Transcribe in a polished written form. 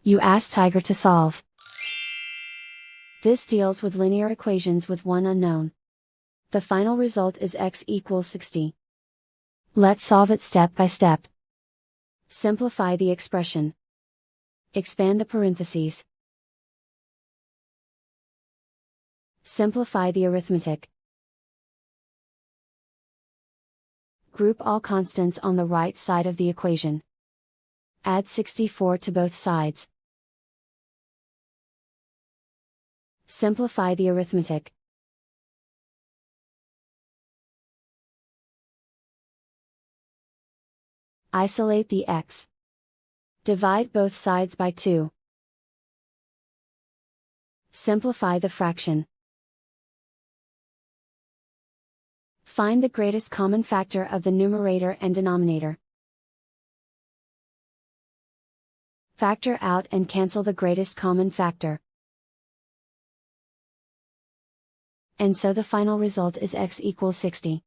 You ask Tiger to solve. This deals with linear equations with one unknown. The final result is x equals 60. Let's solve it step by step. Simplify the expression. Expand the parentheses. Simplify the arithmetic. Group all constants on the right side of the equation. Add 64 to both sides. Simplify the arithmetic. Isolate the x. Divide both sides by 2. Simplify the fraction. Find the greatest common factor of the numerator and denominator. Factor out and cancel the greatest common factor. And so the final result is x equals 60.